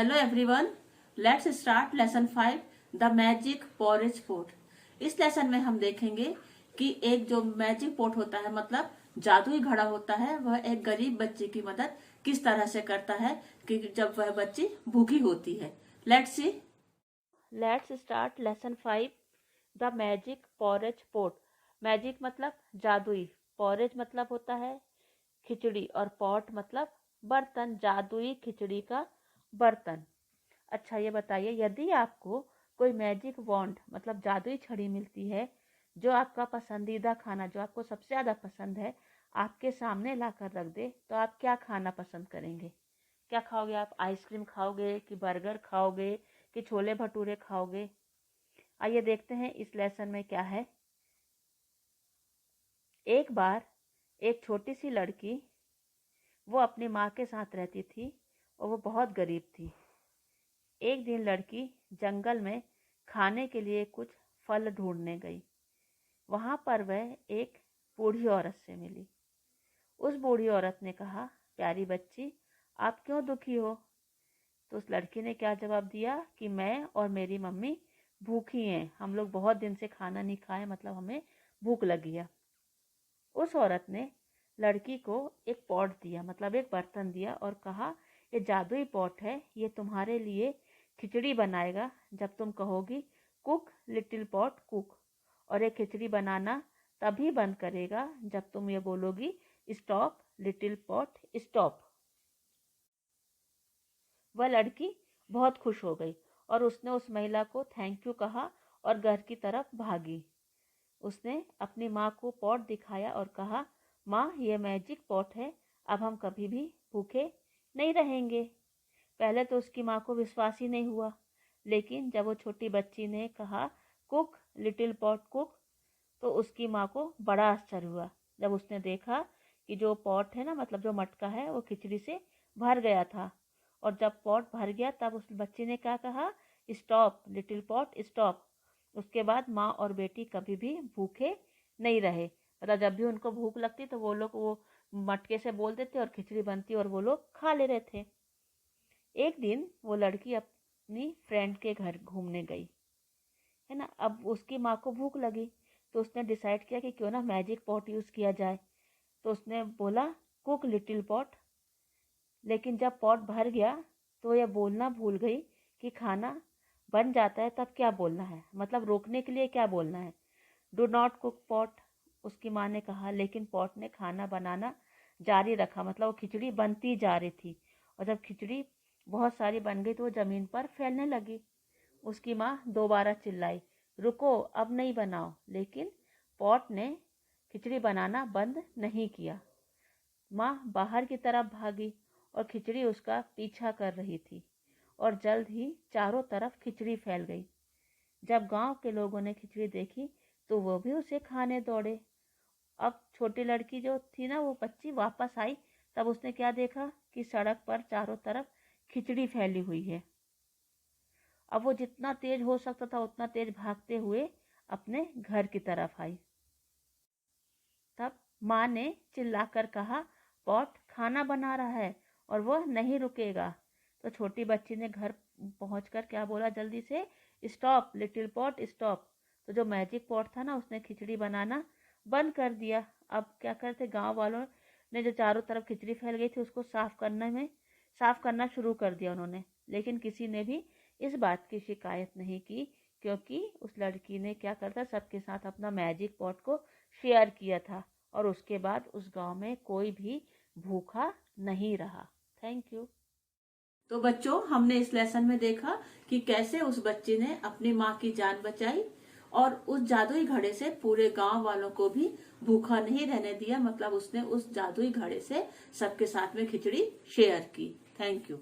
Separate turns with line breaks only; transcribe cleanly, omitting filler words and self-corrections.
Hello everyone, let's start lesson 5 the magic porridge pot. इस lesson में हम देखेंगे कि एक जो मैजिक पोट होता है मतलब जादुई घड़ा होता है, वह एक गरीब बच्चे की मदद किस तरह से करता है कि जब वह बच्ची भूखी होती है। Let's see. Let's start lesson 5 the magic porridge pot. Magic मतलब जादुई, पॉरेज मतलब होता है खिचड़ी और पॉट मतलब बर्तन, जादुई खिचड़ी का बर्तन। अच्छा ये बताइए, यदि आपको कोई मैजिक वॉन्ड मतलब जादुई छड़ी मिलती है, जो आपका पसंदीदा खाना जो आपको सबसे ज़्यादा पसंद है आपके सामने ला कर रख दे, तो आप क्या खाना पसंद करेंगे? क्या खाओगे आप? आइसक्रीम खाओगे कि बर्गर खाओगे कि छोले भटूरे खाओगे? आइए देखते हैं इस लेसन में क्या है। एक बार एक छोटी सी लड़की, वो अपनी माँ के साथ रहती थी और वो बहुत गरीब थी। एक दिन लड़की जंगल में खाने के लिए कुछ फल ढूंढने गई। वहां पर वह एक बूढ़ी औरत से मिली। उस बूढ़ी औरत ने कहा, प्यारी बच्ची, आप क्यों दुखी हो? तो उस लड़की ने क्या जवाब दिया कि मैं और मेरी मम्मी भूखी हैं, हम लोग बहुत दिन से खाना नहीं खाए, मतलब हमें भूख लगी है। उस औरत ने लड़की को एक पॉट दिया, मतलब एक बर्तन दिया और कहा, ये जादुई पॉट है, ये तुम्हारे लिए खिचड़ी बनाएगा जब तुम कहोगी कुक लिटिल पॉट कुक। और ये खिचड़ी बनाना तभी बंद करेगा जब तुम ये बोलोगी स्टॉप लिटिल पॉट स्टॉप। वह लड़की बहुत खुश हो गई और उसने उस महिला को थैंक यू कहा और घर की तरफ भागी। उसने अपनी माँ को पॉट दिखाया और कहा, माँ ये मैजिक पॉट है, अब हम कभी भी भूखे नहीं रहेंगे। पहले तो उसकी माँ को विश्वास ही नहीं हुआ, लेकिन जब वो छोटी बच्ची ने कहा कुक लिटिल पॉट कुक, तो उसकी माँ को बड़ा आश्चर्य हुआ जब उसने देखा कि जो पॉट है ना, मतलब जो मटका है, वो खिचड़ी से भर गया था। और जब पॉट भर गया तब उस बच्ची ने क्या कहा, स्टॉप लिटिल पॉट स्टॉप। उसके बाद माँ और बेटी कभी भी भूखे नहीं रहे। मतलब जब भी उनको भूख लगती तो वो लोग वो मटके से बोल देते और खिचड़ी बनती और वो लोग खा ले रहे थे। एक दिन वो लड़की अपनी फ्रेंड के घर घूमने गई, है ना। अब उसकी माँ को भूख लगी तो उसने डिसाइड किया कि क्यों ना मैजिक पॉट यूज़ किया जाए। तो उसने बोला कुक लिटिल पॉट। लेकिन जब पॉट भर गया तो यह बोलना भूल गई कि खाना बन जाता है तब क्या बोलना है, मतलब रोकने के लिए क्या बोलना है, डू नॉट कुक पॉट। उसकी माँ ने कहा, लेकिन पॉट ने खाना बनाना जारी रखा, मतलब वो खिचड़ी बनती जा रही थी। और जब खिचड़ी बहुत सारी बन गई तो वो ज़मीन पर फैलने लगी। उसकी माँ दोबारा चिल्लाई, रुको अब नहीं बनाओ, लेकिन पॉट ने खिचड़ी बनाना बंद नहीं किया। माँ बाहर की तरफ भागी और खिचड़ी उसका पीछा कर रही थी और जल्द ही चारों तरफ खिचड़ी फैल गई। जब गांव के लोगों ने खिचड़ी देखी तो वो भी उसे खाने दौड़े। अब छोटी लड़की जो थी ना, वो बच्ची वापस आई, तब उसने क्या देखा कि सड़क पर चारों तरफ खिचड़ी फैली हुई है। अब वो जितना तेज हो सकता था उतना तेज भागते हुए अपने घर की तरफ आई। तब माँ ने चिल्लाकर कहा, पॉट खाना बना रहा है और वह नहीं रुकेगा। तो छोटी बच्ची ने घर पहुंचकर क्या बोला, जल्दी से स्टॉप लिटिल पॉट स्टॉप। तो जो मैजिक पॉट था ना, उसने खिचड़ी बनाना बंद कर दिया। अब क्या करते, गांव वालों ने जो चारों तरफ खिचड़ी फैल गई थी उसको साफ करना शुरू कर दिया उन्होंने। लेकिन किसी ने भी इस बात की शिकायत नहीं की, क्योंकि उस लड़की ने क्या करता, सबके साथ अपना मैजिक पॉट को शेयर किया था। और उसके बाद उस गांव में कोई भी भूखा नहीं रहा। Thank you. तो बच्चों, हमने इस लेसन में देखा कि कैसे उस बच्ची ने अपनी माँ की जान बचाई और उस जादुई घड़े से पूरे गांव वालों को भी भूखा नहीं रहने दिया, मतलब उसने उस जादुई घड़े से सबके साथ में खिचड़ी शेयर की। Thank you.